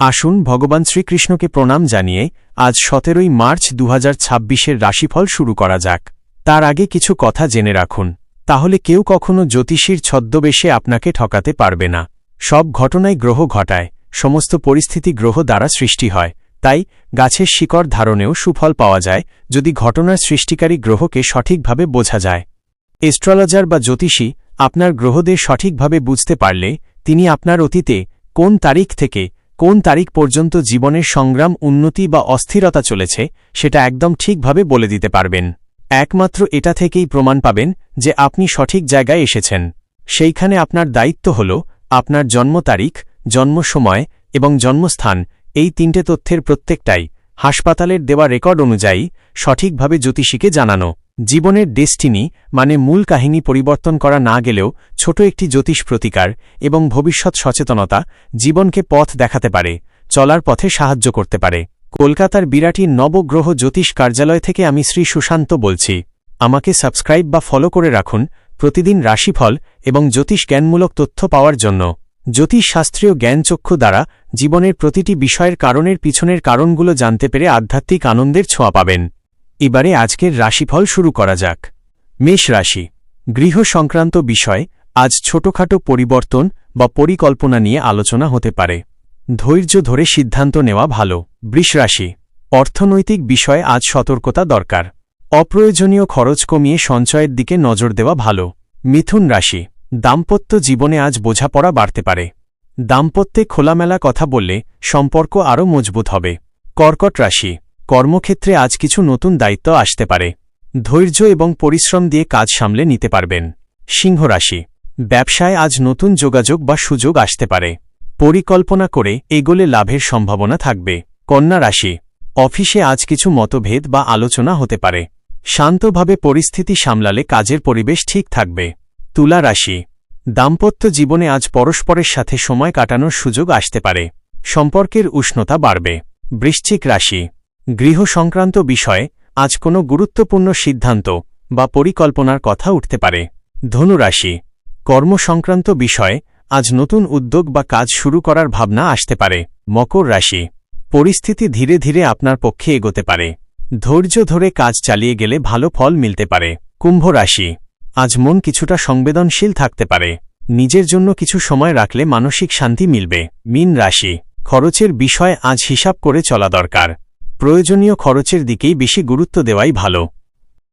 আসুন ভগবান শ্রীকৃষ্ণকে প্রণাম জানিয়ে আজ 17ই মার্চ 2026-এর রাশিফল শুরু করা যাক। তার আগে কিছু কথা জেনে রাখুন, তাহলে কেউ কখনো জ্যোতিষীর ছদ্মবেশে আপনাকে ঠকাতে পারবে না। সব ঘটনাই গ্রহ ঘটায়, সমস্ত পরিস্থিতি গ্রহ দ্বারা সৃষ্টি হয়। তাই গাছের শিকড় ধারণেও সুফল পাওয়া যায় যদি ঘটনার সৃষ্টিকারী গ্রহকে সঠিকভাবে বোঝা যায়। অ্যাস্ট্রোলজার বা জ্যোতিষী আপনার গ্রহদের সঠিকভাবে বুঝতে পারলে তিনি আপনার অতীতে কোন তারিখ থেকে কোন তারিখ পর্যন্ত জীবনের সংগ্রাম, উন্নতি বা অস্থিরতা চলেছে সেটা একদম ঠিকভাবে বলে দিতে পারবেন। একমাত্র এটা থেকেই প্রমাণ পাবেন যে আপনি সঠিক জায়গায় এসেছেন। সেইখানে আপনার দায়িত্ব হল আপনার জন্ম তারিখ, জন্ম সময় এবং জন্মস্থান, এই তিনটে তথ্যের প্রত্যেকটাই হাসপাতালের দেওয়া রেকর্ড অনুযায়ী সঠিকভাবে জ্যোতিষীকে জানানো। জীবনের ডেস্টিনি মানে মূল কাহিনী পরিবর্তন করা না গেলেও ছোট একটি জ্যোতিষ প্রতিকার এবং ভবিষ্যৎ সচেতনতা জীবনকে পথ দেখাতে পারে, চলার পথে সাহায্য করতে পারে। কলকাতার বিরাটি নবগ্রহ জ্যোতিষ কার্যালয় থেকে আমি শ্রী সুশান্ত বলছি। আমাকে সাবস্ক্রাইব বা ফলো করে রাখুন প্রতিদিন রাশিফল এবং জ্যোতিষ জ্ঞানমূলক তথ্য পাওয়ার জন্য। জ্যোতিষশাস্ত্রীয় জ্ঞানচক্ষু দ্বারা জীবনের প্রতিটি বিষয়ের কারণের পিছনের কারণগুলো জানতে পেরে আধ্যাত্মিক আনন্দের ছোঁয়া পাবেন। এবারে আজকের রাশিফল শুরু করা যাক। মেষ রাশি, গৃহ সংক্রান্ত বিষয় আজ ছোটখাটো পরিবর্তন বা পরিকল্পনা নিয়ে আলোচনা হতে পারে। ধৈর্য ধরে সিদ্ধান্ত নেওয়া ভালো। বৃষ রাশি, অর্থনৈতিক বিষয়ে আজ সতর্কতা দরকার। অপ্রয়োজনীয় খরচ কমিয়ে সঞ্চয়ের দিকে নজর দেওয়া ভালো। মিথুন রাশি, দাম্পত্য জীবনে আজ বোঝাপড়া বাড়তে পারে। দাম্পত্যে খোলামেলা কথা বললে সম্পর্ক আরও মজবুত হবে। কর্কট রাশি, কর্মক্ষেত্রে আজ কিছু নতুন দায়িত্ব আসতে পারে। ধৈর্য এবং পরিশ্রম দিয়ে কাজ সামলে নিতে পারবেন। সিংহ রাশি, ব্যবসায় আজ নতুন যোগাযোগ বা সুযোগ আসতে পারে। পরিকল্পনা করে এগোলে লাভের সম্ভাবনা থাকবে। কন্যা রাশি, অফিসে আজ কিছু মতভেদ বা আলোচনা হতে পারে। শান্তভাবে পরিস্থিতি সামলালে কাজের পরিবেশ ঠিক থাকবে। তুলা রাশি, দাম্পত্য জীবনে আজ পরস্পরের সাথে সময় কাটানোর সুযোগ আসতে পারে। সম্পর্কের উষ্ণতা বাড়বে। বৃশ্চিক রাশি, গৃহ সংক্রান্ত বিষয়ে আজ কোনো গুরুত্বপূর্ণ সিদ্ধান্ত বা পরিকল্পনার কথা উঠতে পারে। ধনু রাশি, কর্মসংক্রান্ত বিষয়ে আজ নতুন উদ্যোগ বা কাজ শুরু করার ভাবনা আসতে পারে। মকর রাশি, পরিস্থিতি ধীরে ধীরে আপনার পক্ষে এগোতে পারে। ধৈর্য ধরে কাজ চালিয়ে গেলে ভালো ফল মিলতে পারে। কুম্ভ রাশি, আজ মন কিছুটা সংবেদনশীল থাকতে পারে। নিজের জন্য কিছু সময় রাখলে মানসিক শান্তি মিলবে। মীন রাশি, খরচের বিষয় আজ হিসাব করে চলা দরকার। প্রয়োজনীয় খরচের দিকেই বেশি গুরুত্ব দেওয়াই ভালো।